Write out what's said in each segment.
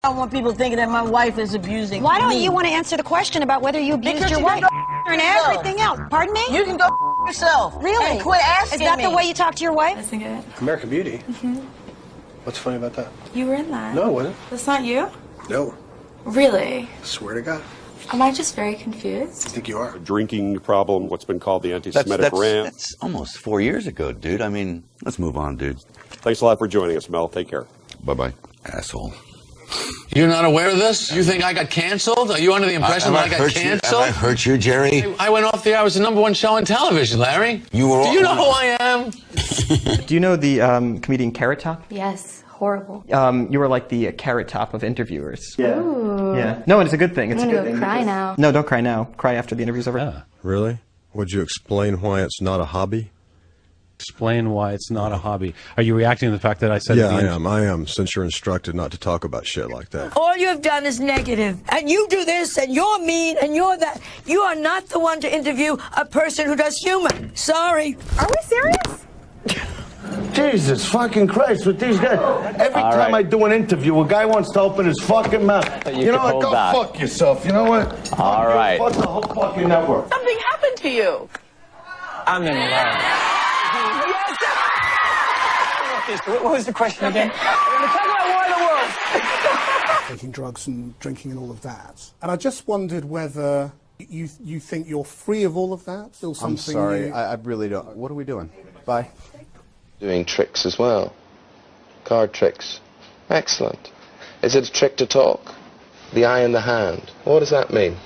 don't want people thinking that my wife is abusing Why don't me. you want to answer the question about whether you abused Because your you wife can and everything else? Pardon me? You can go yourself. Really? And quit asking Is that me. the way you talk to your wife? Isn't it? American Beauty? What's funny about that? You were in that. No, it wasn't. That's not you? No. Really? Swear to God. Am I just very confused? I think you are. Drinking problem, what's been called the anti-Semitic rant. That's almost 4 years ago, dude. I mean, let's move on, dude. Thanks a lot for joining us, Mel. Take care. Bye-bye, asshole. You're not aware of this? You think I got canceled? Are you under the impression that I got canceled? Have I hurt you, Jerry? I went off the air. I was the #1 show on television, Larry. Do you know who I am? Do you know the comedian Carrot Top? Yes. Horrible. You were like the Carrot Top of interviewers. Yeah. Ooh. Yeah. No, and it's a good thing. It's I'm a good gonna thing. go cry now. No, don't cry now. Cry after the interview's over. Yeah. Really? Would you explain why it's not a hobby? Explain why it's not a hobby. Are you reacting to the fact that I said... Yeah, I am, since you're instructed not to talk about shit like that. All you have done is negative. And you do this, and you're mean, and you're that. You are not the one to interview a person who does humor. Sorry. Are we serious? Jesus fucking Christ, with these guys. Every time I do an interview, a guy wants to open his fucking mouth. You know what? Go fuck yourself. You know what? All right. Fuck the whole fucking network. Something happened to you. I'm in love. What was the question again? Taking drugs and drinking and all of that. And I just wondered whether you think you're free of all of that? Still something I'm sorry, you... I really don't. What are we doing? Bye. Doing tricks as well. Card tricks. Excellent. Is it a trick to talk? The eye in the hand. What does that mean?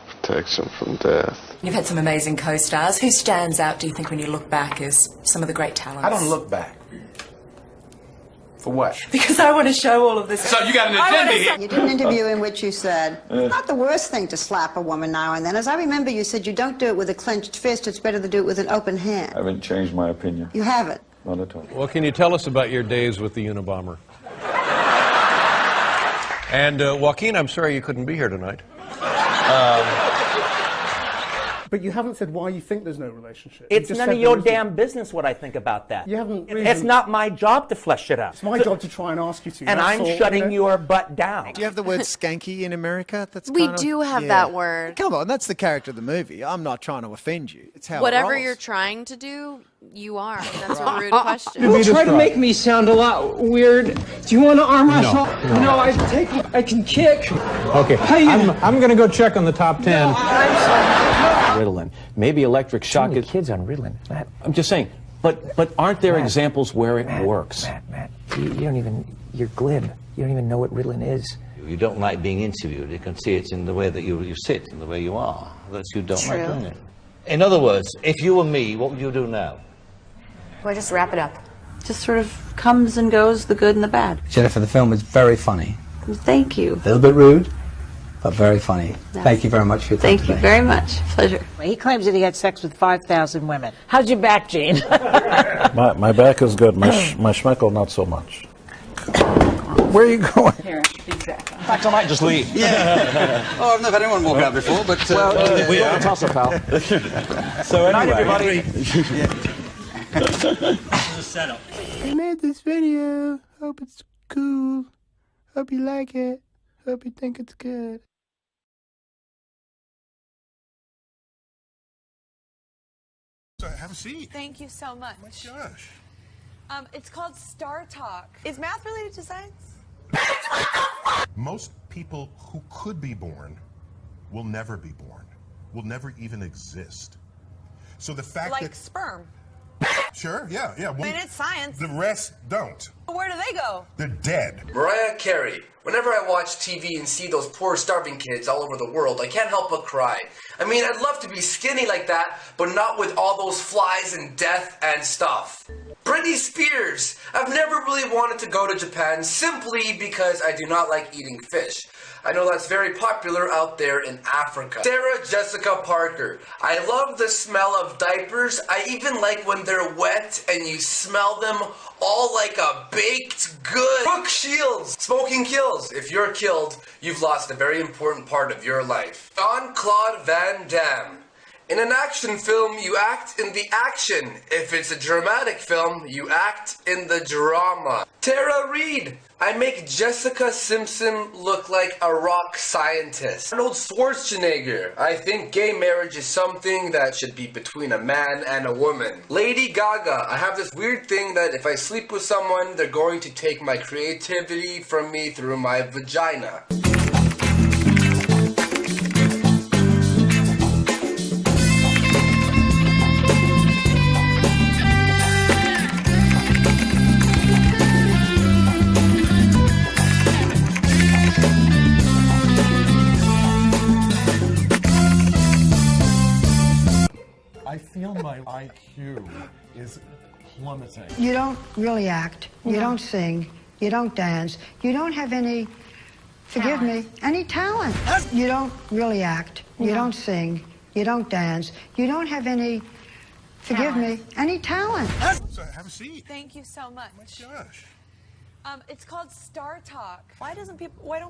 Protection from death. You've had some amazing co-stars. Who stands out, do you think, when you look back as some of the great talents? I don't look back. For what? Because I want to show all of this. So you got an agenda here. You did an interview in which you said, it's not the worst thing to slap a woman now and then. As I remember, you said you don't do it with a clenched fist, it's better to do it with an open hand. I haven't changed my opinion. You haven't? Not at all. What can you tell us about your days with the Unabomber? And Joaquin, I'm sorry you couldn't be here tonight. But you haven't said why you think there's no relationship. It's none of your damn business what I think about that. You haven't. It's not my job to flesh it out. It's my job to try and ask you to. And I'm shutting your butt down. Do you have the word skanky in America? That's We kind of, do have that word. Come on, that's the character of the movie. I'm not trying to offend you. It's how Whatever it rolls. you're trying to do, you are. That's a rude question. You try to make me sound a lot weird. Do you want to arm wrestle? No, I can kick. Okay, I'm going to go check on the top 10. No, I'm sorry. Ritalin. Maybe electric shock. Too many kids on Ritalin, Matt. I'm just saying, but aren't there examples where it works? Matt, you don't even, you're glib. You don't even know what Ritalin is. You don't like being interviewed. You can see it in the way that you sit, in the way you are. That's you don't like doing it. In other words, if you were me, what would you do now? Well, just wrap it up. Just sort of comes and goes, the good and the bad. Jennifer, the film is very funny. Thank you. A little bit rude, but very funny. Thank you very much for your time Thank you very much. Pleasure. He claims that he had sex with 5,000 women. How's your back, Gene? My back is good. My schmeckle, not so much. Where are you going? Here, exactly. I might just leave. Yeah. Oh, I've never had anyone walk out before, but... well, we don't toss up, pal. So anyway. Night, everybody. This is a setup. I made this video. Hope it's cool. Hope you like it. Hope you think it's good. So have a seat. Thank you so much. Oh my gosh. It's called Star Talk. Is math related to science? Most people who could be born will never be born, will never even exist. So the fact Like that... sperm. Sure, yeah. I mean, it's science. The rest don't. Where do they go? They're dead. Mariah Carey. Whenever I watch TV and see those poor starving kids all over the world, I can't help but cry. I mean, I'd love to be skinny like that, but not with all those flies and death and stuff. Britney Spears. I've never really wanted to go to Japan simply because I do not like eating fish. I know that's very popular out there in Africa. Sarah Jessica Parker. I love the smell of diapers. I even like when they're wet and you smell them all like a baked good. Brooke Shields. Smoking kills. If you're killed, you've lost a very important part of your life. Jean-Claude Van Damme. In an action film, you act in the action. If it's a dramatic film, you act in the drama. Tara Reid. I make Jessica Simpson look like a rock scientist. Arnold Schwarzenegger. I think gay marriage is something that should be between a man and a woman. Lady Gaga. I have this weird thing that if I sleep with someone, they're going to take my creativity from me through my vagina. I feel my IQ is plummeting. You don't really act. You don't sing. You don't dance. You don't have any, forgive me, any talent. You don't really act. You don't sing. You don't dance. You don't have any, forgive me, any talent. So have a seat. Thank you so much. Oh my gosh. It's called Star Talk. Why don't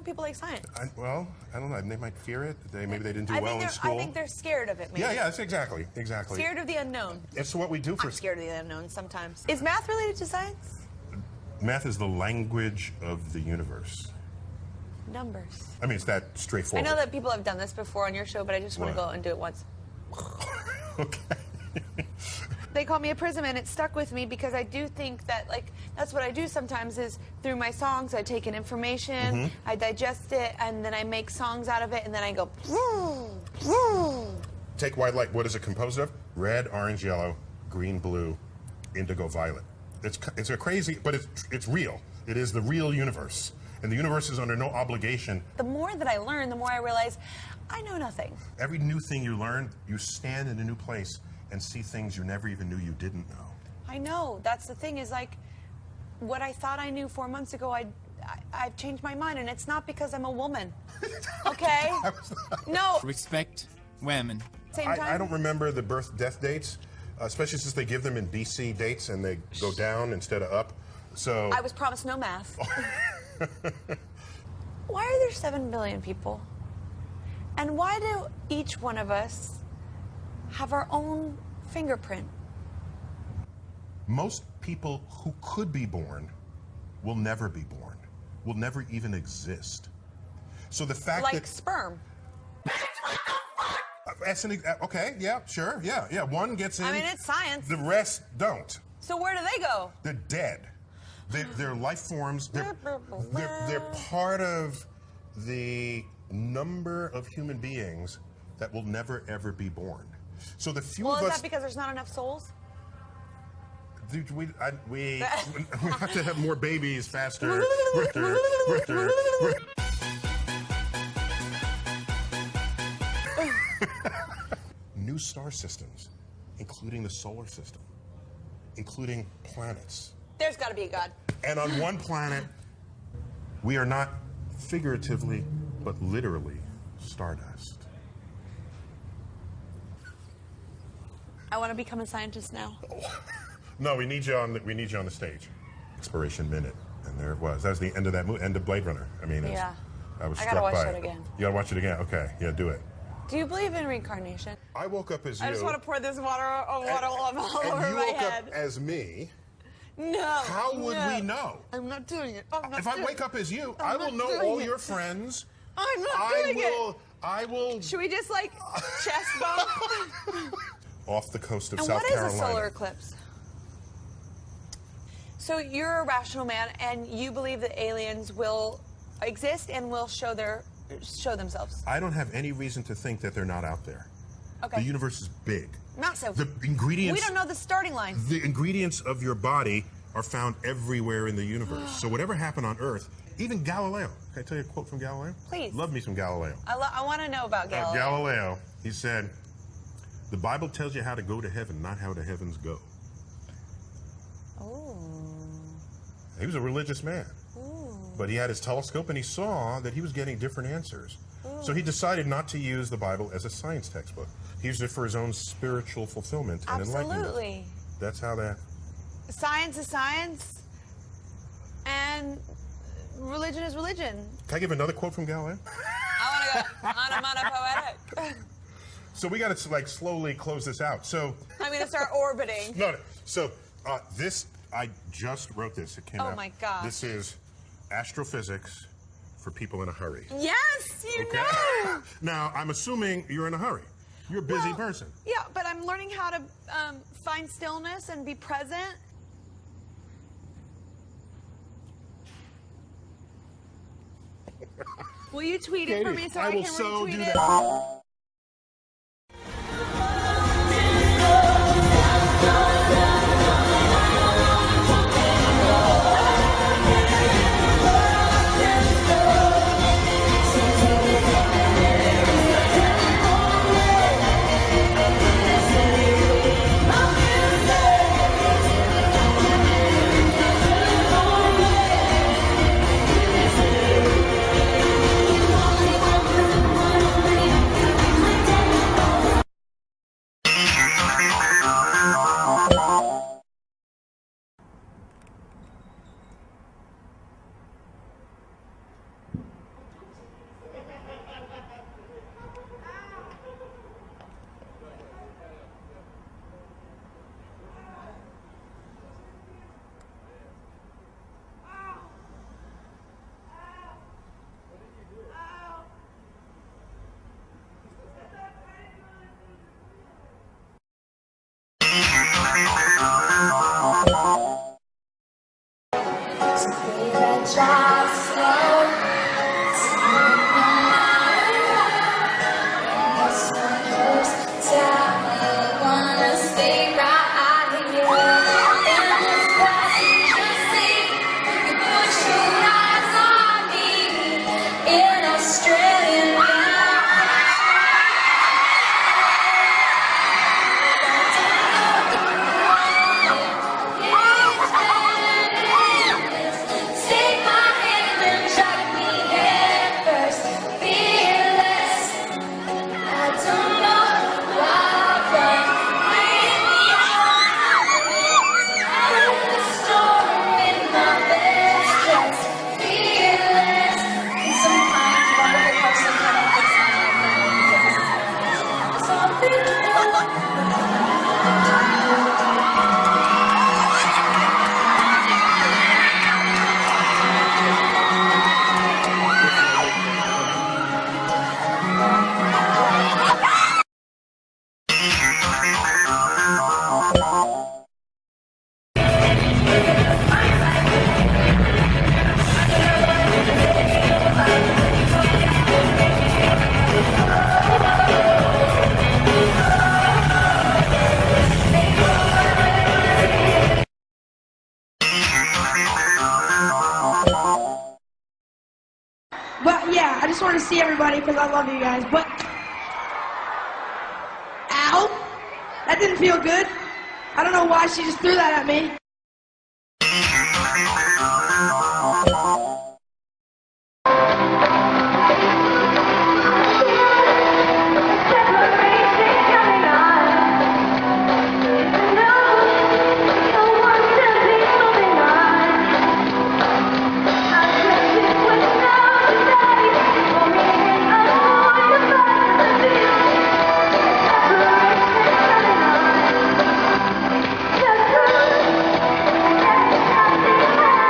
people like science? Well, I don't know. They might fear it. Maybe they didn't do well in school. I think they're scared of it, maybe. Yeah, that's exactly. Scared of the unknown. It's what we do for... I'm scared of the unknown sometimes. Is math related to science? Math is the language of the universe. Numbers. I mean, it's that straightforward. I know that people have done this before on your show, but I just want to go and do it once. Okay. They call me a prism, and it stuck with me because I do think that, like, that's what I do sometimes is through my songs, I take in information, I digest it, and then I make songs out of it, and then I go, Take white light. What is it composed of? Red, orange, yellow, green, blue, indigo, violet. It's a crazy, but it's real. It is the real universe. And the universe is under no obligation. The more that I learn, the more I realize I know nothing. Every new thing you learn, you stand in a new place and see things you never even knew you didn't know. I know. That's the thing is, like, what I thought I knew 4 months ago, I've changed my mind, and it's not because I'm a woman. Okay? No. Respect women. Same time. I don't remember the birth-death dates, especially since they give them in BC dates and they go down instead of up. So I was promised no math. Why are there 7 billion people? And why do each one of us have our own fingerprint? Most people who could be born will never be born, will never even exist. So the fact that... Like sperm. Okay, yeah, sure, yeah. One gets in. I mean, it's science. The rest don't. So where do they go? They're dead. They're life forms. They're part of the number of human beings that will never, ever be born. So the few of us... Well, is that because there's not enough souls? Dude, we have to have more babies faster. New star systems, including the solar system, including planets. There's got to be a God. And on one planet, we are not figuratively, but literally stardust. I want to become a scientist now. No, we need you on the stage. Expiration minute, and there it was. That was the end of that movie, end of Blade Runner. I mean, yeah. I was I struck gotta watch by it it again. You gotta watch it again. Okay, yeah, do it. Do you believe in reincarnation? I woke up as you. I just want to pour this water all over my and you woke head. up as me. No. How would we know? I'm not doing it. If I wake up as you, I will know all your friends. I'm not doing it. I will. Should we just like chest bump? Off the coast of and South Carolina. What is a solar eclipse? So you're a rational man, and you believe that aliens will exist and will show themselves. I don't have any reason to think that they're not out there. Okay. The universe is big. Massive. The ingredients. We don't know the starting line. The ingredients of your body are found everywhere in the universe. So whatever happened on Earth, even Galileo. Can I tell you a quote from Galileo? Please. Love me some Galileo. I want to know about Galileo. Galileo, he said, the Bible tells you how to go to heaven, not how the heavens go. Oh. He was a religious man. Ooh. But he had his telescope and he saw that he was getting different answers. Ooh. So he decided not to use the Bible as a science textbook. He used it for his own spiritual fulfillment and enlightenment. Absolutely. That's how that... Science is science, and religion is religion. Can I give another quote from Galileo? I want to go onomatopoetic. So we got to like slowly close this out. So I'm going to start orbiting. no. So this, I just wrote this. It came out. Oh my gosh. This is astrophysics for people in a hurry. Yes, you know. Now, I'm assuming you're in a hurry. You're a busy person. Yeah, but I'm learning how to find stillness and be present. Will you tweet it for me so I can retweet it? But yeah, I just want to see everybody because I love you guys. But ow, that didn't feel good. I don't know why she just threw that at me. Thank you.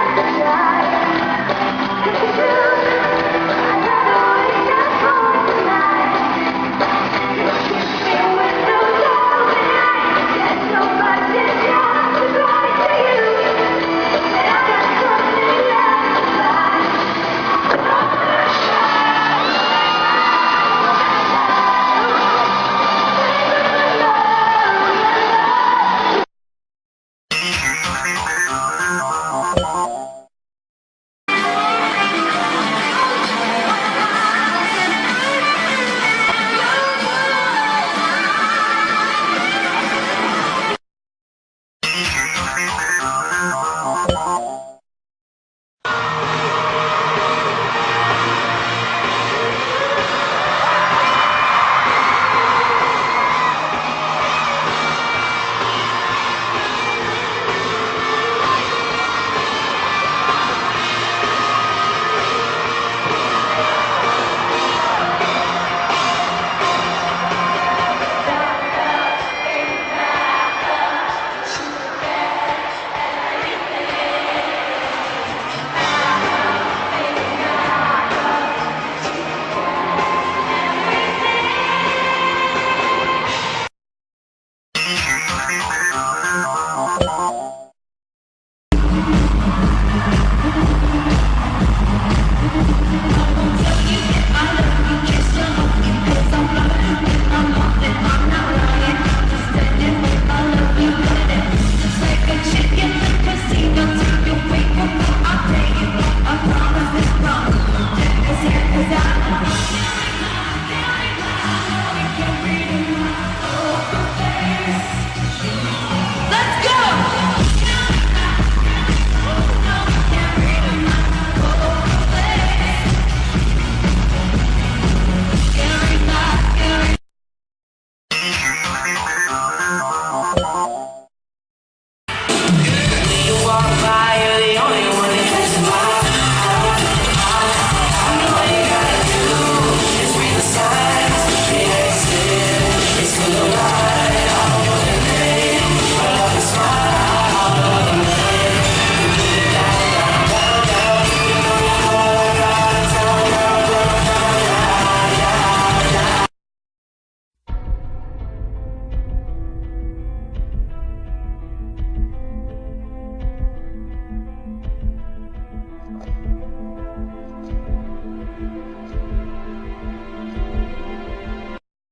Bye.